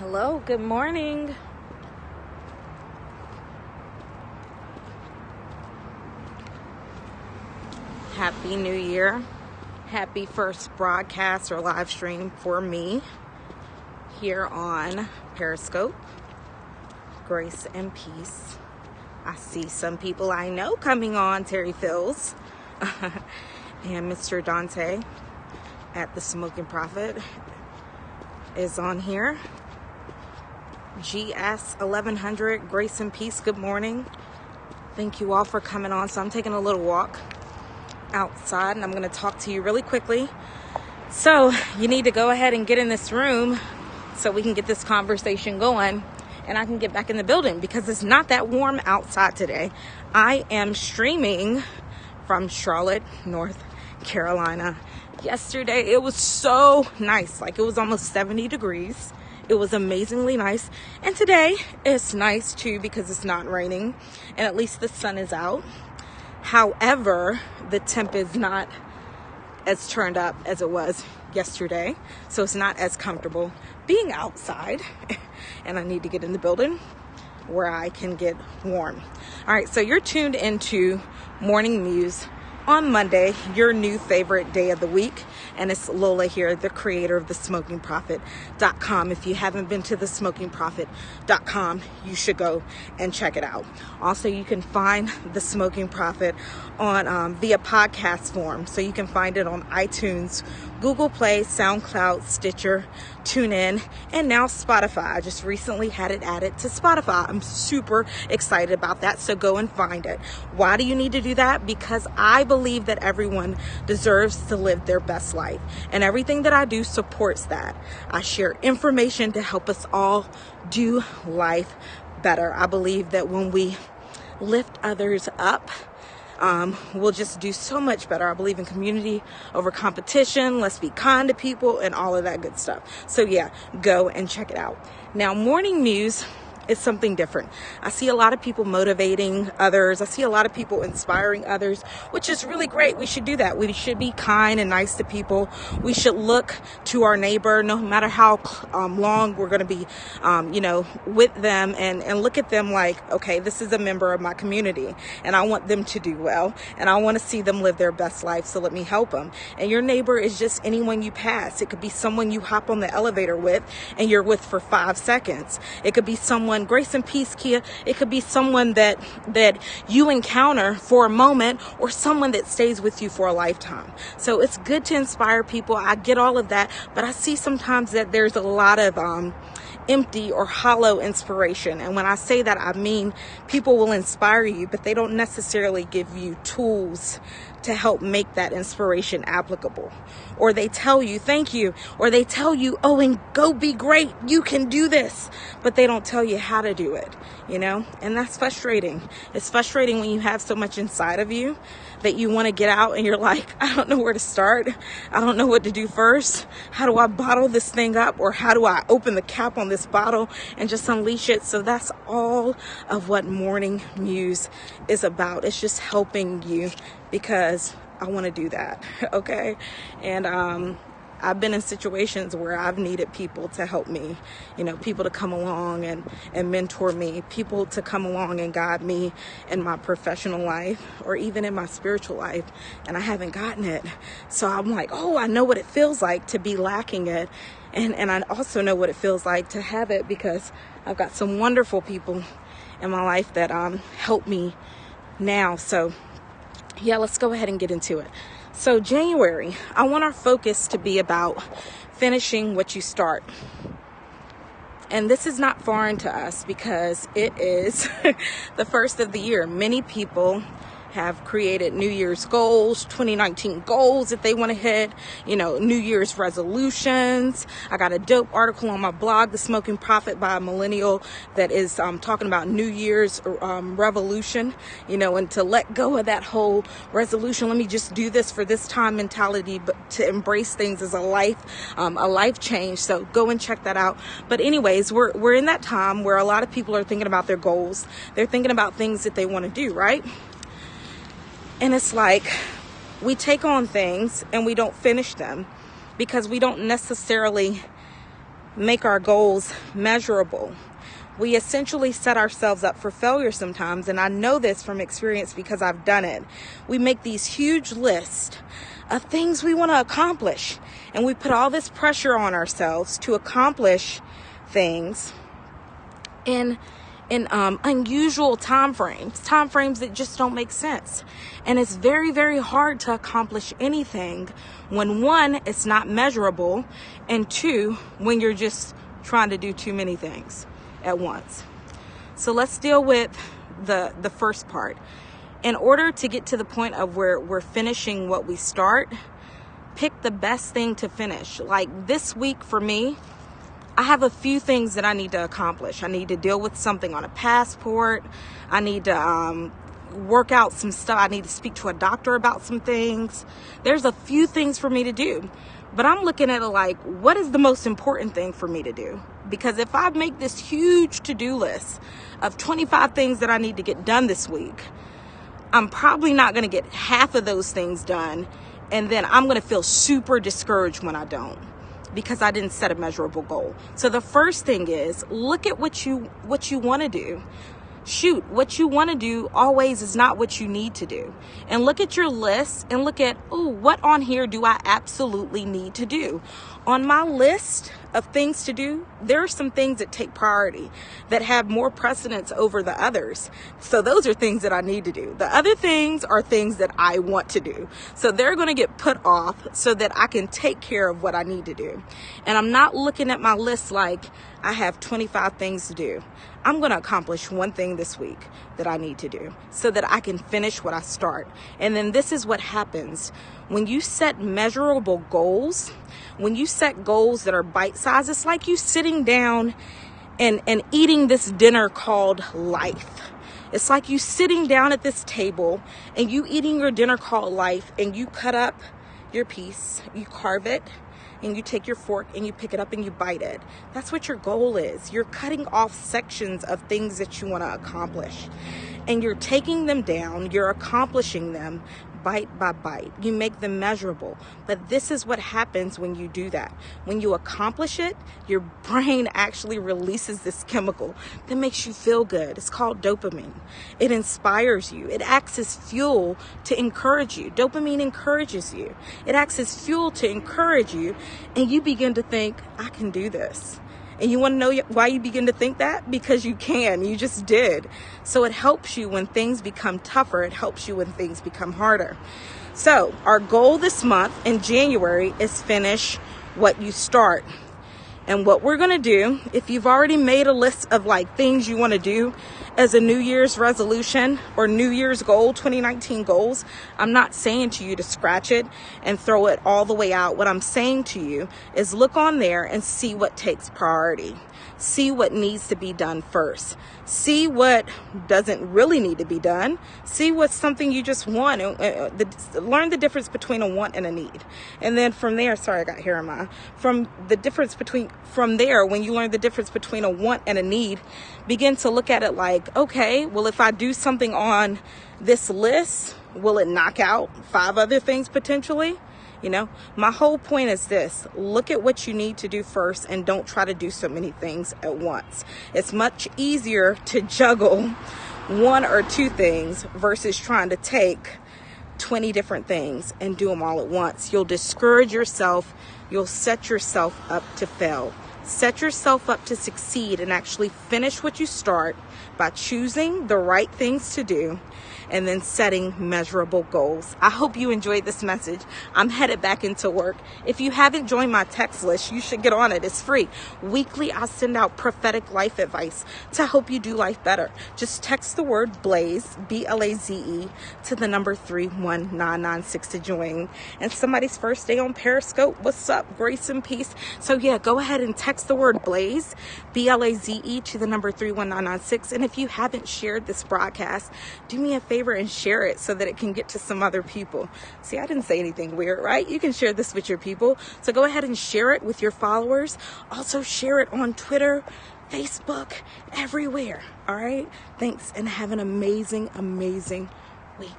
Hello, good morning. Happy New Year. Happy first broadcast or live stream for me here on Periscope. Grace and peace. I see some people I know coming on. Terry Phils and Mr. Dante at the Smoking Prophet is on here. GS 1100, Grace and Peace, good morning. Thank you all for coming on. So I'm taking a little walk outside and I'm going to talk to you really quickly. So you need to go ahead and get in this room so we can get this conversation going and I can get back in the building because it's not that warm outside today. I am streaming from Charlotte, North Carolina. Yesterday it was so nice, like it was almost 70 degrees. It was amazingly nice. And today it's nice too because it's not raining and at least the sun is out. However, the temp is not as turned up as it was yesterday. So it's not as comfortable being outside. And I need to get in the building where I can get warm. All right, so you're tuned into Morning Muse on Monday, your new favorite day of the week. And it's Lola here, the creator of thesmokingprophet.com. If you haven't been to thesmokingprophet.com, you should go and check it out. Also, you can find The Smoking Prophet on via podcast form. So you can find it on iTunes, Google Play, SoundCloud, Stitcher, TuneIn, and now Spotify. I just recently had it added to Spotify. I'm super excited about that. So go and find it. Why do you need to do that? Because I believe that everyone deserves to live their best life. And everything that I do supports that. I share information to help us all do life better. I believe that when we lift others up, we'll just do so much better. I believe in community over competition. Let's be kind to people and all of that good stuff. So yeah, go and check it out. Now, Morning Muse is something different. I see a lot of people motivating others. I see a lot of people inspiring others, which is really great. We should do that. We should be kind and nice to people. We should look to our neighbor, no matter how long we're going to be, with them and look at them like, okay, this is a member of my community and I want them to do well and I want to see them live their best life. So let me help them. And your neighbor is just anyone you pass. It could be someone you hop on the elevator with and you're with for 5 seconds. It could be someone, Grace and Peace, Kia. It could be someone that you encounter for a moment or someone that stays with you for a lifetime. So it's good to inspire people. I get all of that, but I see sometimes that there's a lot of empty or hollow inspiration. And when I say that, I mean people will inspire you, but they don't necessarily give you tools to help make that inspiration applicable. Or they tell you, thank you. Or they tell you, oh, and go be great. You can do this. But they don't tell you how to do it, and that's frustrating. It's frustrating when you have so much inside of you that you want to get out and you're like, I don't know where to start. I don't know what to do first. How do I bottle this thing up? Or how do I open the cap on this bottle and just unleash it? So that's all of what Morning Muse is about. It's just helping you because I want to do that. Okay. And, I've been in situations where I've needed people to help me, people to come along and mentor me, people to come along and guide me in my professional life or even in my spiritual life. And I haven't gotten it. So I'm like, oh, I know what it feels like to be lacking it. And I also know what it feels like to have it because I've got some wonderful people in my life that help me now. So yeah, let's go ahead and get into it. So January, I want our focus to be about finishing what you start. And this is not foreign to us because it is the first of the year. Many people have created New Year's goals, 2019 goals that they want to hit, New Year's resolutions. I got a dope article on my blog, The Smoking Prophet, by a millennial that is talking about New Year's revolution, and to let go of that whole resolution. Let me just do this for this time mentality, but to embrace things as a life change. So go and check that out. But anyways, we're in that time where a lot of people are thinking about their goals. They're thinking about things that they want to do, right? And it's like we take on things and we don't finish them because we don't necessarily make our goals measurable. We essentially set ourselves up for failure sometimes, and I know this from experience because I've done it. We make these huge lists of things we want to accomplish, and we put all this pressure on ourselves to accomplish things in unusual time frames that just don't make sense. And it's very, very hard to accomplish anything when, one, it's not measurable, and two, when you're just trying to do too many things at once. So let's deal with the first part. In order to get to the point of where we're finishing what we start, pick the best thing to finish. Like this week for me, I have a few things that I need to accomplish. I need to deal with something on a passport. I need to work out some stuff. I need to speak to a doctor about some things. There's a few things for me to do. But I'm looking at it like, what is the most important thing for me to do? Because if I make this huge to-do list of 25 things that I need to get done this week, I'm probably not going to get half of those things done. And then I'm going to feel super discouraged when I don't, because I didn't set a measurable goal. So the first thing is, look at what you want to do. Shoot, what you want to do always is not what you need to do. And look at your list and look at, oh, what on here do I absolutely need to do? On my list of things to do, there are some things that take priority, that have more precedence over the others. So those are things that I need to do. The other things are things that I want to do. So they're going to get put off so that I can take care of what I need to do. And I'm not looking at my list like I have 25 things to do. I'm going to accomplish one thing this week that I need to do so that I can finish what I start. And then this is what happens. When you set measurable goals, when you set goals that are bite-sized, it's like you sitting down and eating this dinner called life. It's like you sitting down at this table and you eating your dinner called life, and you cut up your piece, you carve it, and you take your fork and you pick it up and you bite it. That's what your goal is. You're cutting off sections of things that you want to accomplish, and you're taking them down, you're accomplishing them bite by bite. You make them measurable. But this is what happens when you do that. When you accomplish it, your brain actually releases this chemical that makes you feel good. It's called dopamine. It inspires you. It acts as fuel to encourage you. Dopamine encourages you. It acts as fuel to encourage you, and you begin to think, I can do this. And you want to know why you begin to think that? Because you can. You just did. So it helps you when things become tougher. It helps you when things become harder. So our goal this month in January is finish what you start. And what we're going to do, if you've already made a list of like things you want to do as a New Year's resolution or New Year's goal, 2019 goals, I'm not saying to you to scratch it and throw it all the way out. What I'm saying to you is look on there and see what takes priority. See what needs to be done first. See what doesn't really need to be done. See what's something you just want. Learn the difference between a want and a need. And then from there, sorry, I got hair in my eye. From there, when you learn the difference between a want and a need, begin to look at it like, okay, well, if I do something on this list, will it knock out 5 other things potentially? You know, my whole point is this: look at what you need to do first and don't try to do so many things at once. It's much easier to juggle 1 or 2 things versus trying to take 20 different things and do them all at once. You'll discourage yourself. You'll set yourself up to fail. Set yourself up to succeed and actually finish what you start by choosing the right things to do and then setting measurable goals. I hope you enjoyed this message. I'm headed back into work. If you haven't joined my text list, you should get on it. It's free. Weekly, I send out prophetic life advice to help you do life better. Just text the word BLAZE, B-L-A-Z-E, to the number 31996 to join. And somebody's first day on Periscope. What's up? Grace and peace. So yeah, go ahead and text the word BLAZE, B-L-A-Z-E, to the number 31996. And if you haven't shared this broadcast, do me a favor and share it so that it can get to some other people. See, I didn't say anything weird, right? You can share this with your people. So go ahead and share it with your followers. Also share it on Twitter, Facebook, everywhere. All right. Thanks, and have an amazing, amazing week.